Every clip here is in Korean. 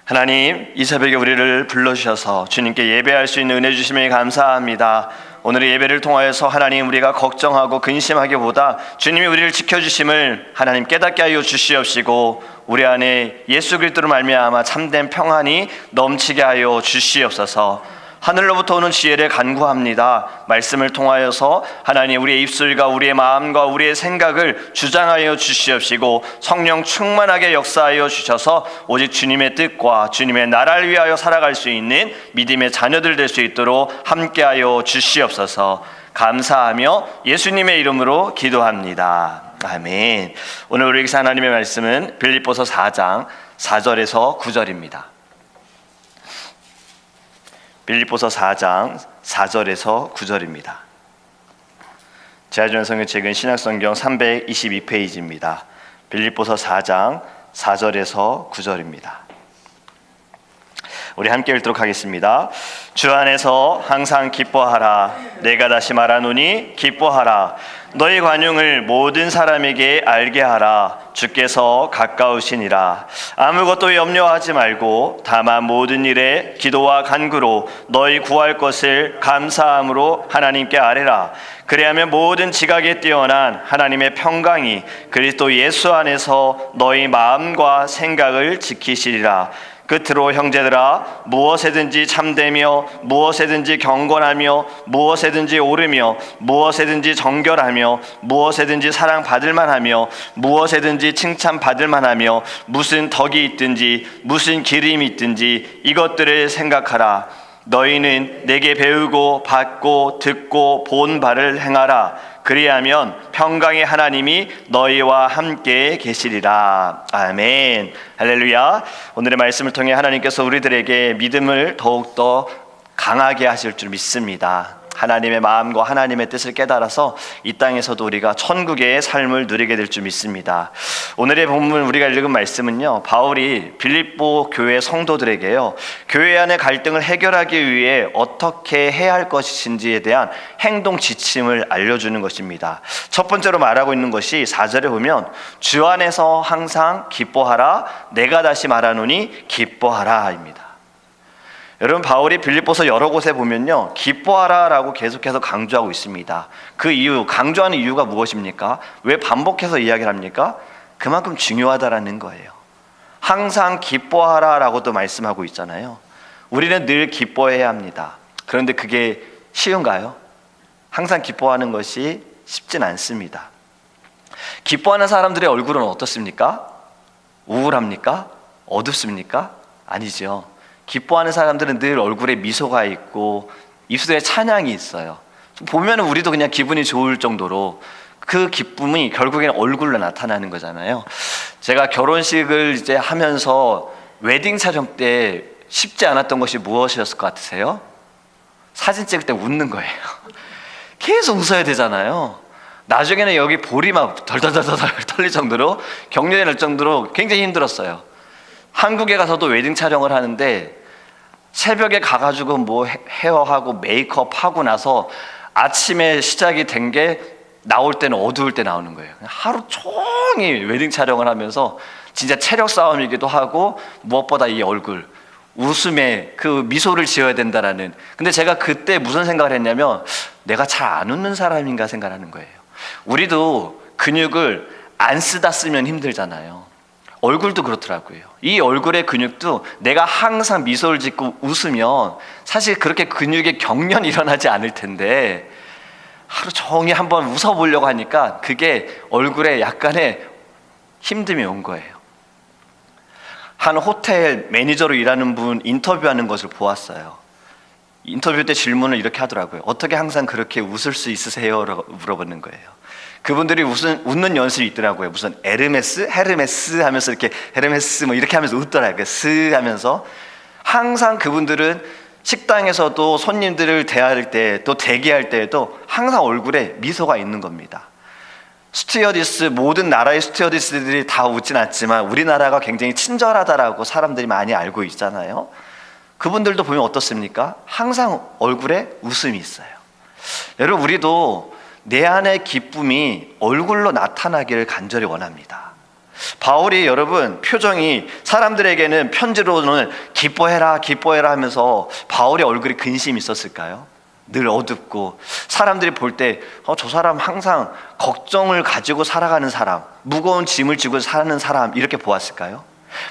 하나님, 이 새벽에 우리를 불러주셔서 주님께 예배할 수 있는 은혜 주심에 감사합니다. 오늘의 예배를 통하여서 하나님, 우리가 걱정하고 근심하기보다 주님이 우리를 지켜주심을 하나님 깨닫게 하여 주시옵시고, 우리 안에 예수 그리스도로 말미암아 참된 평안이 넘치게 하여 주시옵소서. 하늘로부터 오는 지혜를 간구합니다. 말씀을 통하여서 하나님, 우리의 입술과 우리의 마음과 우리의 생각을 주장하여 주시옵시고, 성령 충만하게 역사하여 주셔서 오직 주님의 뜻과 주님의 나라를 위하여 살아갈 수 있는 믿음의 자녀들 될 수 있도록 함께하여 주시옵소서. 감사하며 예수님의 이름으로 기도합니다. 아멘. 오늘 우리에게 하나님의 말씀은 빌립보서 4장 4절에서 9절입니다. 빌립보서 4장 4절에서 9절입니다. 제아전성경책은 신약성경 322페이지입니다. 빌립보서 4장 4절에서 9절입니다. 우리 함께 읽도록 하겠습니다. 주 안에서 항상 기뻐하라. 내가 다시 말하노니 기뻐하라. 너희 관용을 모든 사람에게 알게 하라. 주께서 가까우시니라. 아무것도 염려하지 말고 다만 모든 일에 기도와 간구로 너희 구할 것을 감사함으로 하나님께 아뢰라. 그리하면 모든 지각에 뛰어난 하나님의 평강이 그리스도 예수 안에서 너희 마음과 생각을 지키시리라. 끝으로 형제들아, 무엇에든지 참되며 무엇에든지 경건하며 무엇에든지 옳으며 무엇에든지 정결하며 무엇에든지 사랑받을 만하며 무엇에든지 칭찬받을 만하며 무슨 덕이 있든지 무슨 기림이 있든지 이것들을 생각하라. 너희는 내게 배우고 받고 듣고 본 바를 행하라. 그리하면 평강의 하나님이 너희와 함께 계시리라. 아멘. 할렐루야. 오늘의 말씀을 통해 하나님께서 우리들에게 믿음을 더욱더 강하게 하실 줄 믿습니다. 하나님의 마음과 하나님의 뜻을 깨달아서 이 땅에서도 우리가 천국의 삶을 누리게 될 줄 믿습니다. 오늘의 본문 우리가 읽은 말씀은요, 바울이 빌립보 교회 성도들에게요, 교회 안의 갈등을 해결하기 위해 어떻게 해야 할 것인지에 대한 행동 지침을 알려주는 것입니다. 첫 번째로 말하고 있는 것이 4절에 보면 주 안에서 항상 기뻐하라. 내가 다시 말하노니 기뻐하라입니다. 여러분, 바울이 빌립보서 여러 곳에 보면요, 기뻐하라라고 계속해서 강조하고 있습니다. 그 이유, 강조하는 이유가 무엇입니까? 왜 반복해서 이야기를 합니까? 그만큼 중요하다라는 거예요. 항상 기뻐하라라고도 말씀하고 있잖아요. 우리는 늘 기뻐해야 합니다. 그런데 그게 쉬운가요? 항상 기뻐하는 것이 쉽진 않습니다. 기뻐하는 사람들의 얼굴은 어떻습니까? 우울합니까? 어둡습니까? 아니죠. 기뻐하는 사람들은 늘 얼굴에 미소가 있고 입술에 찬양이 있어요. 보면 우리도 그냥 기분이 좋을 정도로 그 기쁨이 결국에는 얼굴로 나타나는 거잖아요. 제가 결혼식을 이제 하면서 웨딩 촬영 때 쉽지 않았던 것이 무엇이었을 것 같으세요? 사진 찍을 때 웃는 거예요. 계속 웃어야 되잖아요. 나중에는 여기 볼이 막 덜덜덜덜 떨릴 정도로, 경련이 날 정도로 굉장히 힘들었어요. 한국에 가서도 웨딩 촬영을 하는데 새벽에 가가지고 뭐 헤어하고 메이크업 하고 나서 아침에 시작이 된 게 나올 때는 어두울 때 나오는 거예요. 하루 종일 웨딩 촬영을 하면서 진짜 체력 싸움이기도 하고, 무엇보다 이 얼굴, 웃음에 그 미소를 지어야 된다라는. 근데 제가 그때 무슨 생각을 했냐면, 내가 잘 안 웃는 사람인가 생각하는 거예요. 우리도 근육을 안 쓰다 쓰면 힘들잖아요. 얼굴도 그렇더라고요. 이 얼굴의 근육도 내가 항상 미소를 짓고 웃으면 사실 그렇게 근육에 경련이 일어나지 않을 텐데, 하루 종일 한번 웃어보려고 하니까 그게 얼굴에 약간의 힘듦이 온 거예요. 한 호텔 매니저로 일하는 분 인터뷰하는 것을 보았어요. 인터뷰 때 질문을 이렇게 하더라고요. 어떻게 항상 그렇게 웃을 수 있으세요? 라고 물어보는 거예요. 그분들이 웃는 연습이 있더라고요. 무슨 헤르메스 하면서 이렇게 헤르메스 뭐 이렇게 하면서 웃더라고요. 스 하면서. 항상 그분들은 식당에서도 손님들을 대할 때, 또 대기할 때에도 항상 얼굴에 미소가 있는 겁니다. 스튜어디스, 모든 나라의 스튜어디스들이 다 웃진 않지만 우리나라가 굉장히 친절하다라고 사람들이 많이 알고 있잖아요. 그분들도 보면 어떻습니까? 항상 얼굴에 웃음이 있어요. 여러분, 우리도 내 안의 기쁨이 얼굴로 나타나기를 간절히 원합니다. 바울이 여러분 표정이 사람들에게는 편지로는 기뻐해라 기뻐해라 하면서 바울의 얼굴에 근심이 있었을까요? 늘 어둡고 사람들이 볼 때 저 사람 항상 걱정을 가지고 살아가는 사람, 무거운 짐을 지고 사는 사람 이렇게 보았을까요?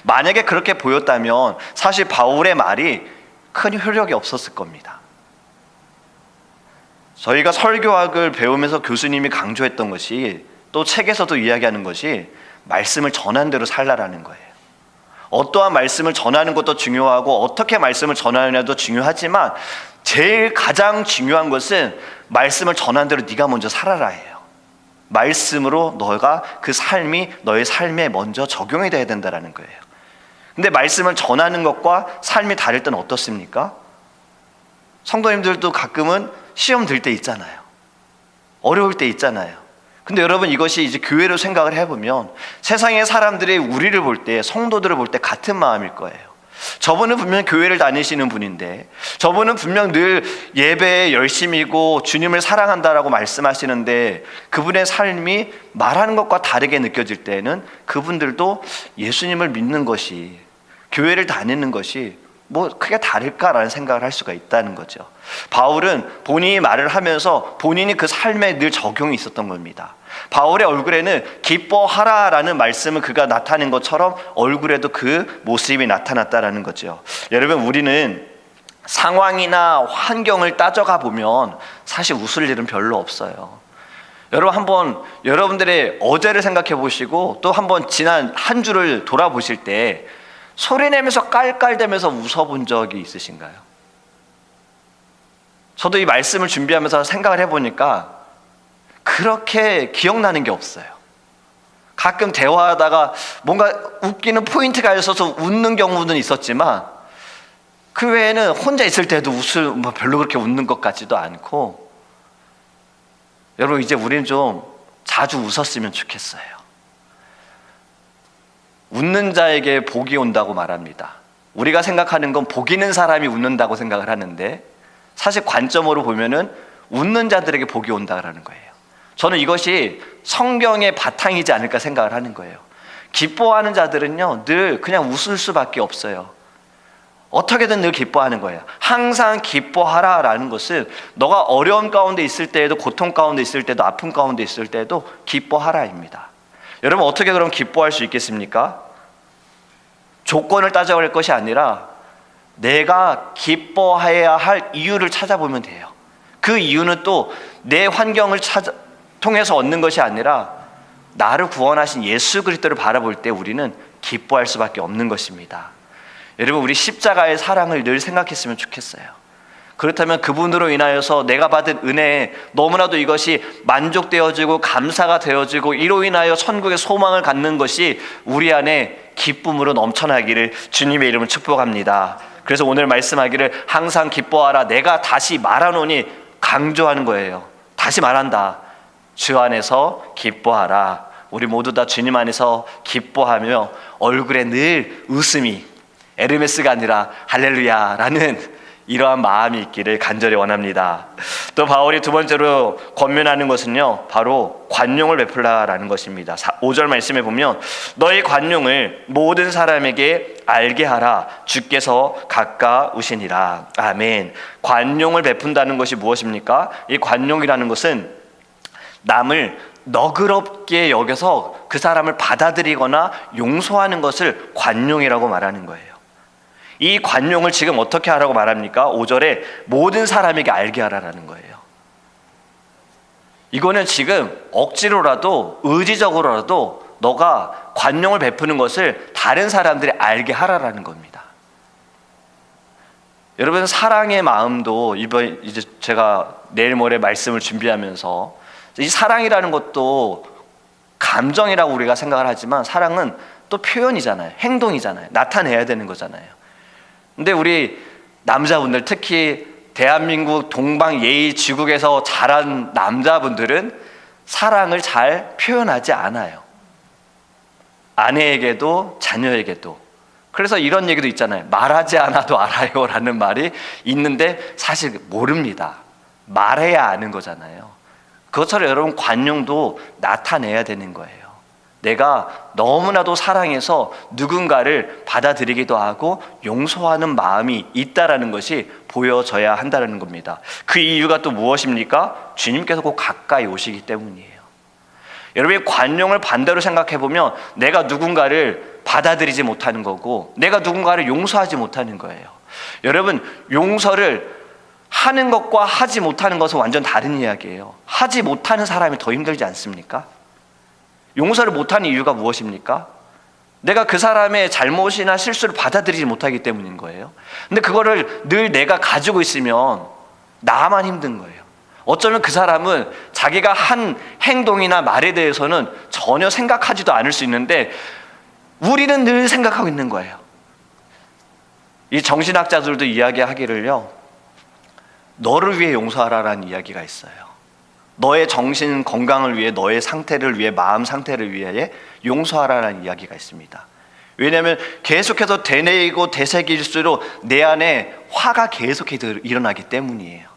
만약에 그렇게 보였다면 사실 바울의 말이 큰 효력이 없었을 겁니다. 저희가 설교학을 배우면서 교수님이 강조했던 것이, 또 책에서도 이야기하는 것이 말씀을 전한 대로 살라라는 거예요. 어떠한 말씀을 전하는 것도 중요하고 어떻게 말씀을 전하느냐도 중요하지만 제일 가장 중요한 것은 말씀을 전한 대로 네가 먼저 살아라예요. 말씀으로 너가 그 삶이 너의 삶에 먼저 적용이 돼야 된다는 거예요. 근데 말씀을 전하는 것과 삶이 다를 때는 어떻습니까? 성도님들도 가끔은 시험 들 때 있잖아요. 어려울 때 있잖아요. 근데 여러분, 이것이 이제 교회로 생각을 해보면 세상의 사람들이 우리를 볼 때, 성도들을 볼 때 같은 마음일 거예요. 저분은 분명 교회를 다니시는 분인데, 저분은 분명 늘 예배에 열심이고 주님을 사랑한다라고 말씀하시는데, 그분의 삶이 말하는 것과 다르게 느껴질 때는 그분들도 예수님을 믿는 것이, 교회를 다니는 것이 뭐 크게 다를까라는 생각을 할 수가 있다는 거죠. 바울은 본인이 말을 하면서 본인이 그 삶에 늘 적용이 있었던 겁니다. 바울의 얼굴에는 기뻐하라라는 말씀을 그가 나타낸 것처럼 얼굴에도 그 모습이 나타났다라는 거죠. 여러분, 우리는 상황이나 환경을 따져가 보면 사실 웃을 일은 별로 없어요. 여러분, 한번 여러분들의 어제를 생각해 보시고 또 한번 지난 한 주를 돌아보실 때 소리내면서 깔깔대면서 웃어본 적이 있으신가요? 저도 이 말씀을 준비하면서 생각을 해보니까 그렇게 기억나는 게 없어요. 가끔 대화하다가 뭔가 웃기는 포인트가 있어서 웃는 경우는 있었지만 그 외에는 혼자 있을 때도 별로 그렇게 웃는 것 같지도 않고, 여러분, 이제 우리는 좀 자주 웃었으면 좋겠어요. 웃는 자에게 복이 온다고 말합니다. 우리가 생각하는 건 복 있는 사람이 웃는다고 생각을 하는데 사실 관점으로 보면은 웃는 자들에게 복이 온다라는 거예요. 저는 이것이 성경의 바탕이지 않을까 생각을 하는 거예요. 기뻐하는 자들은요, 늘 그냥 웃을 수밖에 없어요. 어떻게든 늘 기뻐하는 거예요. 항상 기뻐하라라는 것은 너가 어려움 가운데 있을 때에도, 고통 가운데 있을 때도, 아픔 가운데 있을 때도 기뻐하라입니다. 여러분, 어떻게 그럼 기뻐할 수 있겠습니까? 조건을 따져갈 것이 아니라 내가 기뻐해야 할 이유를 찾아보면 돼요. 그 이유는 또 내 환경을 통해서 얻는 것이 아니라 나를 구원하신 예수 그리스도를 바라볼 때 우리는 기뻐할 수밖에 없는 것입니다. 여러분, 우리 십자가의 사랑을 늘 생각했으면 좋겠어요. 그렇다면 그분으로 인하여서 내가 받은 은혜에 너무나도 이것이 만족되어지고 감사가 되어지고 이로 인하여 천국의 소망을 갖는 것이 우리 안에 기쁨으로 넘쳐나기를 주님의 이름으로 축복합니다. 그래서 오늘 말씀하기를 항상 기뻐하라, 내가 다시 말하노니 강조하는 거예요. 다시 말한다. 주 안에서 기뻐하라. 우리 모두 다 주님 안에서 기뻐하며 얼굴에 늘 웃음이, 에르메스가 아니라 할렐루야라는 이러한 마음이 있기를 간절히 원합니다. 또 바울이 두 번째로 권면하는 것은요, 바로 관용을 베풀라라는 것입니다. 5절 말씀에 보면 너희 관용을 모든 사람에게 알게 하라, 주께서 가까우시니라. 아멘. 관용을 베푼다는 것이 무엇입니까? 이 관용이라는 것은 남을 너그럽게 여겨서 그 사람을 받아들이거나 용서하는 것을 관용이라고 말하는 거예요. 이 관용을 지금 어떻게 하라고 말합니까? 5절에 모든 사람에게 알게 하라라는 거예요. 이거는 지금 억지로라도 의지적으로라도 너가 관용을 베푸는 것을 다른 사람들이 알게 하라라는 겁니다. 여러분, 사랑의 마음도 이제 제가 내일 모레 말씀을 준비하면서 이 사랑이라는 것도 감정이라고 우리가 생각을 하지만 사랑은 또 표현이잖아요. 행동이잖아요. 나타내야 되는 거잖아요. 근데 우리 남자분들, 특히 대한민국 동방 예의지국에서 자란 남자분들은 사랑을 잘 표현하지 않아요. 아내에게도 자녀에게도. 그래서 이런 얘기도 있잖아요. 말하지 않아도 알아요 라는 말이 있는데 사실 모릅니다. 말해야 아는 거잖아요. 그것처럼 여러분, 관용도 나타내야 되는 거예요. 내가 너무나도 사랑해서 누군가를 받아들이기도 하고 용서하는 마음이 있다라는 것이 보여져야 한다는 겁니다. 그 이유가 또 무엇입니까? 주님께서 곧 가까이 오시기 때문이에요. 여러분이 관용을 반대로 생각해 보면 내가 누군가를 받아들이지 못하는 거고 내가 누군가를 용서하지 못하는 거예요. 여러분, 용서를 하는 것과 하지 못하는 것은 완전 다른 이야기예요. 하지 못하는 사람이 더 힘들지 않습니까? 용서를 못하는 이유가 무엇입니까? 내가 그 사람의 잘못이나 실수를 받아들이지 못하기 때문인 거예요. 근데 그거를 늘 내가 가지고 있으면 나만 힘든 거예요. 어쩌면 그 사람은 자기가 한 행동이나 말에 대해서는 전혀 생각하지도 않을 수 있는데 우리는 늘 생각하고 있는 거예요. 이 정신학자들도 이야기하기를요, 너를 위해 용서하라라는 이야기가 있어요. 너의 정신 건강을 위해, 너의 상태를 위해, 마음 상태를 위해 용서하라는 이야기가 있습니다. 왜냐하면 계속해서 되뇌이고 되새길수록 내 안에 화가 계속해서 일어나기 때문이에요.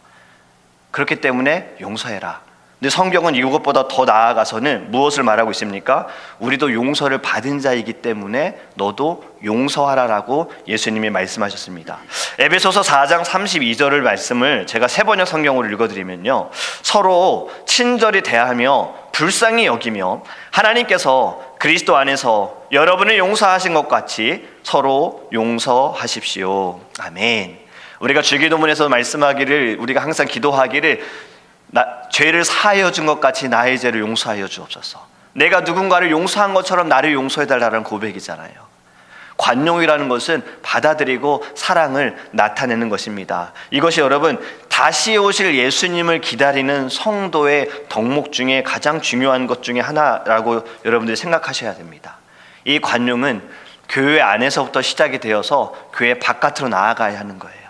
그렇기 때문에 용서해라. 근데 성경은 이것보다 더 나아가서는 무엇을 말하고 있습니까? 우리도 용서를 받은 자이기 때문에 너도 용서하라라고 예수님이 말씀하셨습니다. 에베소서 4장 32절을 말씀을 제가 세번역 성경으로 읽어드리면요, 서로 친절히 대하며 불쌍히 여기며 하나님께서 그리스도 안에서 여러분을 용서하신 것 같이 서로 용서하십시오. 아멘. 우리가 주기도문에서 말씀하기를, 우리가 항상 기도하기를, 죄를 사하여 준 것 같이 나의 죄를 용서하여 주옵소서. 내가 누군가를 용서한 것처럼 나를 용서해달라는 고백이잖아요. 관용이라는 것은 받아들이고 사랑을 나타내는 것입니다. 이것이 여러분, 다시 오실 예수님을 기다리는 성도의 덕목 중에 가장 중요한 것 중에 하나라고 여러분들이 생각하셔야 됩니다. 이 관용은 교회 안에서부터 시작이 되어서 교회 바깥으로 나아가야 하는 거예요.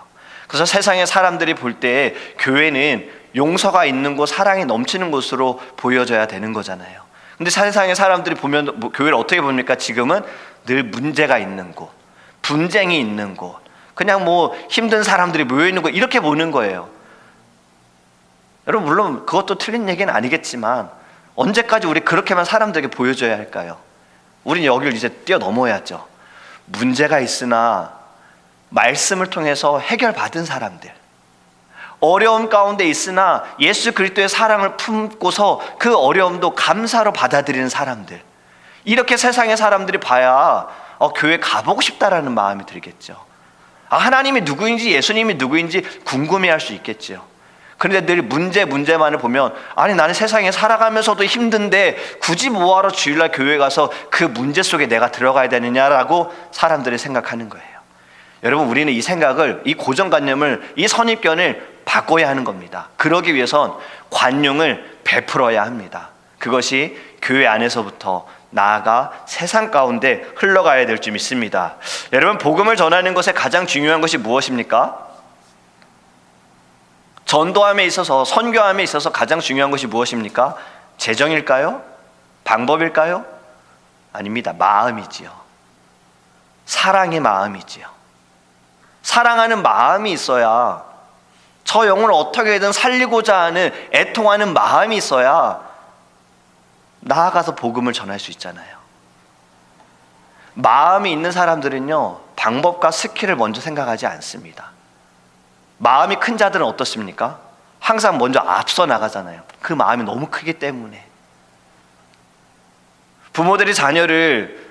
그래서 세상의 사람들이 볼 때 교회는 용서가 있는 곳, 사랑이 넘치는 곳으로 보여져야 되는 거잖아요. 근데 세상의 사람들이 보면 교회를 어떻게 봅니까? 지금은 늘 문제가 있는 곳, 분쟁이 있는 곳, 그냥 힘든 사람들이 모여 있는 곳, 이렇게 보는 거예요. 여러분, 물론 그것도 틀린 얘기는 아니겠지만 언제까지 우리 그렇게만 사람들에게 보여줘야 할까요? 우리는 여기를 이제 뛰어넘어야죠. 문제가 있으나 말씀을 통해서 해결받은 사람들, 어려움 가운데 있으나 예수 그리스도의 사랑을 품고서 그 어려움도 감사로 받아들이는 사람들, 이렇게 세상의 사람들이 봐야 교회 가보고 싶다라는 마음이 들겠죠. 하나님이 누구인지, 예수님이 누구인지 궁금해할 수 있겠죠. 그런데 늘 문제만을 보면, 아니 나는 세상에 살아가면서도 힘든데 굳이 뭐하러 주일날 교회 가서 그 문제 속에 내가 들어가야 되느냐라고 사람들이 생각하는 거예요. 여러분, 우리는 이 생각을, 이 고정관념을, 이 선입견을 바꿔야 하는 겁니다. 그러기 위해선 관용을 베풀어야 합니다. 그것이 교회 안에서부터 나아가 세상 가운데 흘러가야 될 줄 믿습니다. 여러분, 복음을 전하는 것에 가장 중요한 것이 무엇입니까? 전도함에 있어서, 선교함에 있어서 가장 중요한 것이 무엇입니까? 재정일까요? 방법일까요? 아닙니다. 마음이지요. 사랑의 마음이지요. 사랑하는 마음이 있어야, 저 영혼을 어떻게든 살리고자 하는 애통하는 마음이 있어야 나아가서 복음을 전할 수 있잖아요. 마음이 있는 사람들은요, 방법과 스킬을 먼저 생각하지 않습니다. 마음이 큰 자들은 어떻습니까? 항상 먼저 앞서 나가잖아요. 그 마음이 너무 크기 때문에. 부모들이 자녀를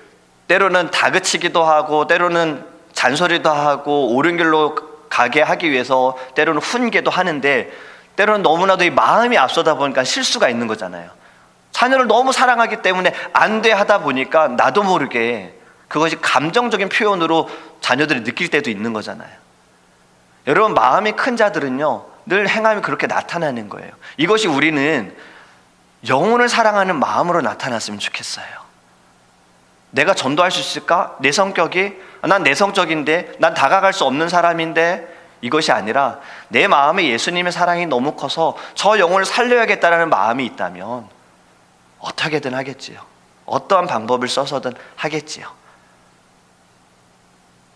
때로는 다그치기도 하고, 때로는 잔소리도 하고, 옳은 길로 가게 하기 위해서 때로는 훈계도 하는데, 때로는 너무나도 이 마음이 앞서다 보니까 실수가 있는 거잖아요. 자녀를 너무 사랑하기 때문에 안 돼 하다 보니까 나도 모르게 그것이 감정적인 표현으로 자녀들이 느낄 때도 있는 거잖아요. 여러분, 마음이 큰 자들은요, 늘 행함이 그렇게 나타나는 거예요. 이것이 우리는 영혼을 사랑하는 마음으로 나타났으면 좋겠어요. 내가 전도할 수 있을까? 내 성격이, 난 내성적인데, 난 다가갈 수 없는 사람인데, 이것이 아니라 내 마음에 예수님의 사랑이 너무 커서 저 영혼을 살려야겠다는 마음이 있다면 어떻게든 하겠지요. 어떠한 방법을 써서든 하겠지요.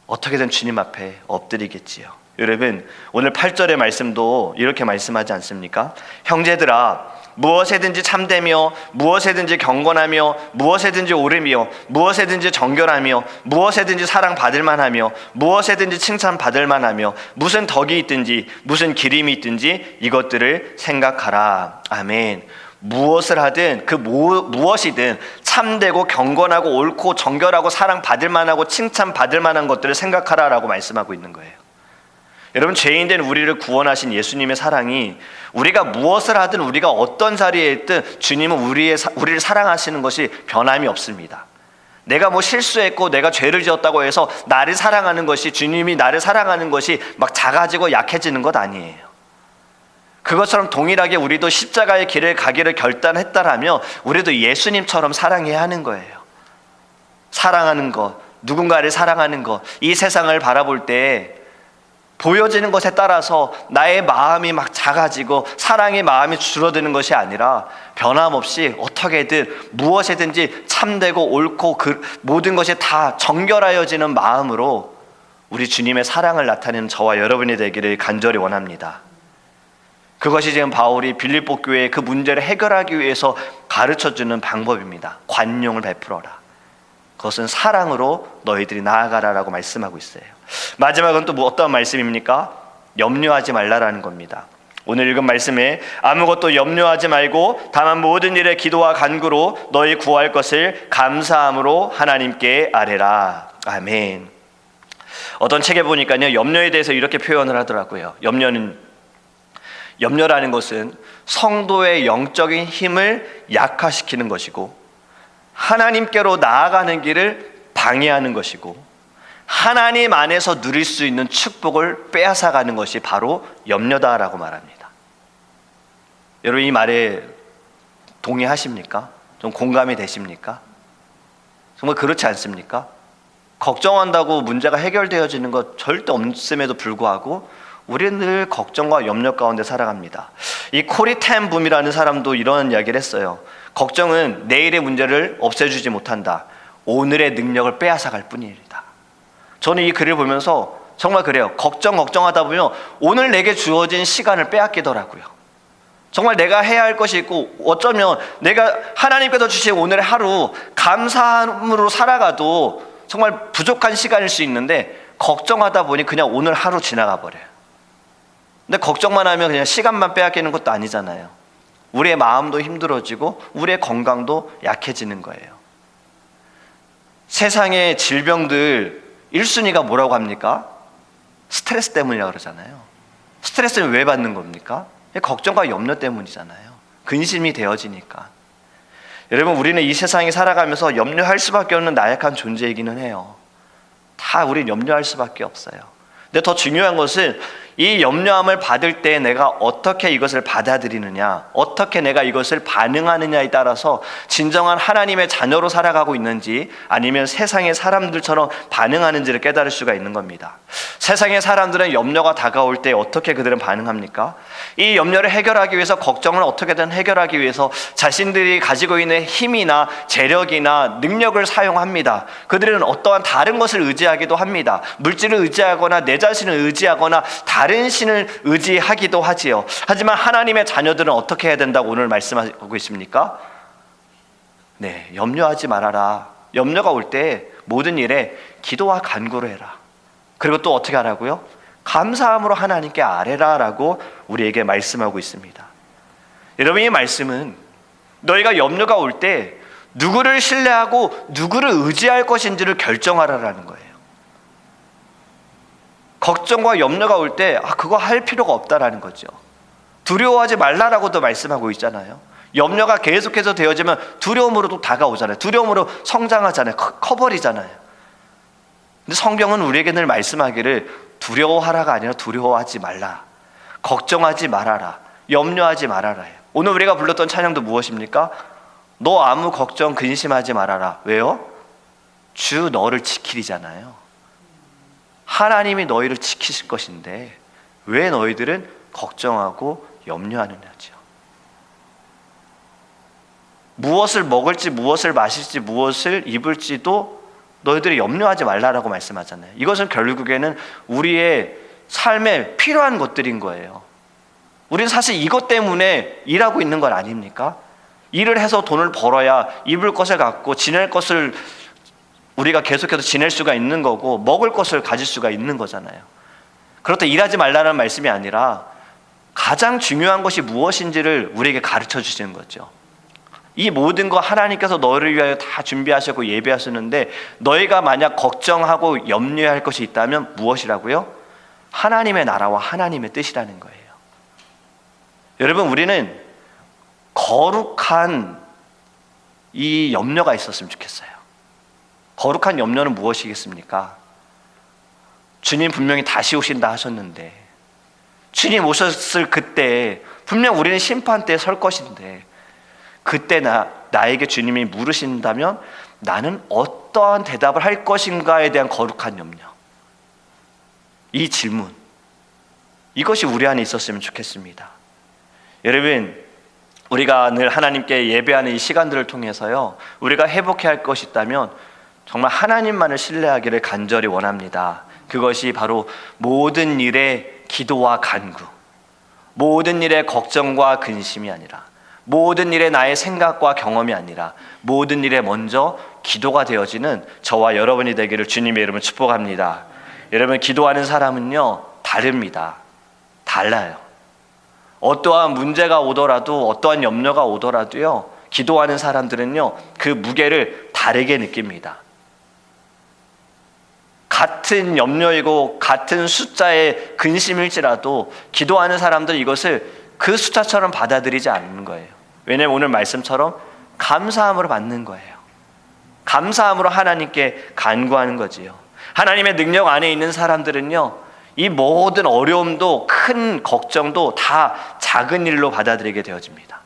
어떻게든 주님 앞에 엎드리겠지요. 여러분, 오늘 8절의 말씀도 이렇게 말씀하지 않습니까? 형제들아, 무엇에든지 참되며 무엇에든지 경건하며 무엇에든지 옳으며 무엇에든지 정결하며 무엇에든지 사랑받을 만하며 무엇에든지 칭찬받을 만하며 무슨 덕이 있든지 무슨 기림이 있든지 이것들을 생각하라. 아멘. 무엇을 하든 그 무엇이든 참되고 경건하고 옳고 정결하고 사랑받을 만하고 칭찬받을 만한 것들을 생각하라라고 말씀하고 있는 거예요. 여러분, 죄인된 우리를 구원하신 예수님의 사랑이 우리가 무엇을 하든 우리가 어떤 자리에 있든 주님은 우리를 사랑하시는 것이 변함이 없습니다. 내가 뭐 실수했고 내가 죄를 지었다고 해서 나를 사랑하는 것이, 주님이 나를 사랑하는 것이 막 작아지고 약해지는 것 아니에요. 그것처럼 동일하게 우리도 십자가의 길을 가기를 결단했다라면 우리도 예수님처럼 사랑해야 하는 거예요. 사랑하는 것, 누군가를 사랑하는 것, 이 세상을 바라볼 때 보여지는 것에 따라서 나의 마음이 막 작아지고 사랑의 마음이 줄어드는 것이 아니라 변함없이 어떻게든 무엇이든지 참되고 옳고 그 모든 것이 다 정결하여지는 마음으로 우리 주님의 사랑을 나타내는 저와 여러분이 되기를 간절히 원합니다. 그것이 지금 바울이 빌립보 교회의 그 문제를 해결하기 위해서 가르쳐주는 방법입니다. 관용을 베풀어라. 그것은 사랑으로 너희들이 나아가라라고 말씀하고 있어요. 마지막은 또 어떤 말씀입니까? 염려하지 말라라는 겁니다. 오늘 읽은 말씀에 아무것도 염려하지 말고 다만 모든 일에 기도와 간구로 너희 구할 것을 감사함으로 하나님께 아뢰라. 아멘. 어떤 책에 보니까요, 염려에 대해서 이렇게 표현을 하더라고요. 염려라는 것은 성도의 영적인 힘을 약화시키는 것이고 하나님께로 나아가는 길을 방해하는 것이고 하나님 안에서 누릴 수 있는 축복을 빼앗아가는 것이 바로 염려다라고 말합니다. 여러분, 이 말에 동의하십니까? 좀 공감이 되십니까? 정말 그렇지 않습니까? 걱정한다고 문제가 해결되어지는 것 절대 없음에도 불구하고 우리는 늘 걱정과 염려 가운데 살아갑니다. 이 코리 텐 붐이라는 사람도 이런 이야기를 했어요. 걱정은 내일의 문제를 없애주지 못한다. 오늘의 능력을 빼앗아갈 뿐입니다. 저는 이 글을 보면서 정말 그래요. 걱정하다 보면 오늘 내게 주어진 시간을 빼앗기더라고요. 정말 내가 해야 할 것이 있고 어쩌면 내가 하나님께서 주신 오늘의 하루 감사함으로 살아가도 정말 부족한 시간일 수 있는데 걱정하다 보니 그냥 오늘 하루 지나가 버려요. 근데 걱정만 하면 그냥 시간만 빼앗기는 것도 아니잖아요. 우리의 마음도 힘들어지고 우리의 건강도 약해지는 거예요. 세상의 질병들 1순위가 뭐라고 합니까? 스트레스 때문이라고 그러잖아요. 스트레스는 왜 받는 겁니까? 걱정과 염려 때문이잖아요. 근심이 되어지니까. 여러분, 우리는 이 세상에 살아가면서 염려할 수밖에 없는 나약한 존재이기는 해요. 다 우린 염려할 수밖에 없어요. 근데 더 중요한 것은 이 염려함을 받을 때 내가 어떻게 이것을 받아들이느냐, 어떻게 내가 이것을 반응하느냐에 따라서 진정한 하나님의 자녀로 살아가고 있는지 아니면 세상의 사람들처럼 반응하는지를 깨달을 수가 있는 겁니다. 세상의 사람들은 염려가 다가올 때 어떻게 그들은 반응합니까? 이 염려를 해결하기 위해서, 걱정을 어떻게든 해결하기 위해서 자신들이 가지고 있는 힘이나 재력이나 능력을 사용합니다. 그들은 어떠한 다른 것을 의지하기도 합니다. 물질을 의지하거나 내 자신을 의지하거나 다른 신을 의지하기도 하지요. 하지만 하나님의 자녀들은 어떻게 해야 된다고 오늘 말씀하고 있습니까? 네, 염려하지 말아라. 염려가 올 때 모든 일에 기도와 간구를 해라. 그리고 또 어떻게 하라고요? 감사함으로 하나님께 아뢰라라고 우리에게 말씀하고 있습니다. 여러분, 이 말씀은 너희가 염려가 올 때 누구를 신뢰하고 누구를 의지할 것인지를 결정하라라는 거예요. 걱정과 염려가 올 때 그거 할 필요가 없다라는 거죠. 두려워하지 말라라고도 말씀하고 있잖아요. 염려가 계속해서 되어지면 두려움으로도 다가오잖아요. 두려움으로 성장하잖아요. 커버리잖아요. 근데 성경은 우리에게 늘 말씀하기를 두려워하라가 아니라 두려워하지 말라, 걱정하지 말아라, 염려하지 말아라. 오늘 우리가 불렀던 찬양도 무엇입니까? 너 아무 걱정 근심하지 말아라. 왜요? 주 너를 지키리잖아요. 하나님이 너희를 지키실 것인데 왜 너희들은 걱정하고 염려하느냐죠. 무엇을 먹을지 무엇을 마실지 무엇을 입을지도 너희들이 염려하지 말라라고 말씀하잖아요. 이것은 결국에는 우리의 삶에 필요한 것들인 거예요. 우리는 사실 이것 때문에 일하고 있는 건 아닙니까? 일을 해서 돈을 벌어야 입을 것을 갖고 지낼 것을 우리가 계속해서 지낼 수가 있는 거고 먹을 것을 가질 수가 있는 거잖아요. 그렇다 일하지 말라는 말씀이 아니라 가장 중요한 것이 무엇인지를 우리에게 가르쳐 주시는 거죠. 이 모든 거 하나님께서 너를 위하여 다 준비하셨고 예배하셨는데 너희가 만약 걱정하고 염려할 것이 있다면 무엇이라고요? 하나님의 나라와 하나님의 뜻이라는 거예요. 여러분, 우리는 거룩한 이 염려가 있었으면 좋겠어요. 거룩한 염려는 무엇이겠습니까? 주님 분명히 다시 오신다 하셨는데 주님 오셨을 그때 분명 우리는 심판대에 설 것인데 그때 나에게 주님이 물으신다면 나는 어떠한 대답을 할 것인가에 대한 거룩한 염려, 이 질문, 이것이 우리 안에 있었으면 좋겠습니다. 여러분, 우리가 늘 하나님께 예배하는 이 시간들을 통해서요, 우리가 회복해야 할 것이 있다면 정말 하나님만을 신뢰하기를 간절히 원합니다. 그것이 바로 모든 일에 기도와 간구, 모든 일에 걱정과 근심이 아니라, 모든 일에 나의 생각과 경험이 아니라 모든 일에 먼저 기도가 되어지는 저와 여러분이 되기를 주님의 이름으로 축복합니다. 여러분, 기도하는 사람은요 다릅니다. 달라요. 어떠한 문제가 오더라도, 어떠한 염려가 오더라도요, 기도하는 사람들은요 그 무게를 다르게 느낍니다. 같은 염려이고 같은 숫자의 근심일지라도 기도하는 사람들은 이것을 그 숫자처럼 받아들이지 않는 거예요. 왜냐하면 오늘 말씀처럼 감사함으로 받는 거예요. 감사함으로 하나님께 간구하는 거지요. 하나님의 능력 안에 있는 사람들은요, 이 모든 어려움도 큰 걱정도 다 작은 일로 받아들이게 되어집니다.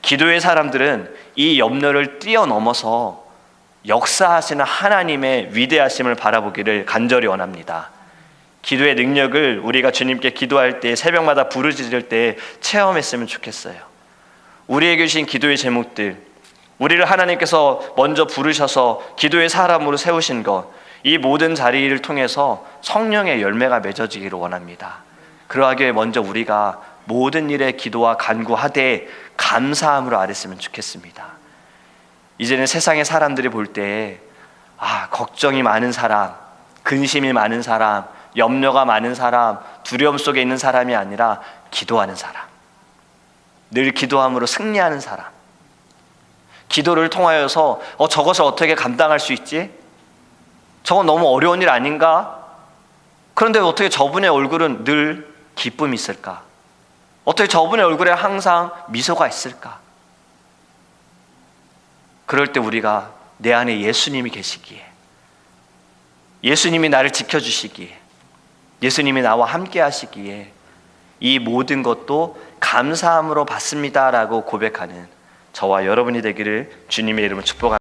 기도의 사람들은 이 염려를 뛰어넘어서 역사하시는 하나님의 위대하심을 바라보기를 간절히 원합니다. 기도의 능력을 우리가 주님께 기도할 때, 새벽마다 부르짖을 때 체험했으면 좋겠어요. 우리에게 주신 기도의 제목들, 우리를 하나님께서 먼저 부르셔서 기도의 사람으로 세우신 것, 이 모든 자리를 통해서 성령의 열매가 맺어지기를 원합니다. 그러하기에 먼저 우리가 모든 일에 기도와 간구하되 감사함으로 아랬으면 좋겠습니다. 이제는 세상의 사람들이 볼 때 걱정이 많은 사람, 근심이 많은 사람, 염려가 많은 사람, 두려움 속에 있는 사람이 아니라 기도하는 사람, 늘 기도함으로 승리하는 사람, 기도를 통하여서 저것을 어떻게 감당할 수 있지? 저건 너무 어려운 일 아닌가? 그런데 어떻게 저분의 얼굴은 늘 기쁨이 있을까? 어떻게 저분의 얼굴에 항상 미소가 있을까? 그럴 때 우리가 내 안에 예수님이 계시기에, 예수님이 나를 지켜주시기에, 예수님이 나와 함께 하시기에 이 모든 것도 감사함으로 받습니다라고 고백하는 저와 여러분이 되기를 주님의 이름으로 축복합니다.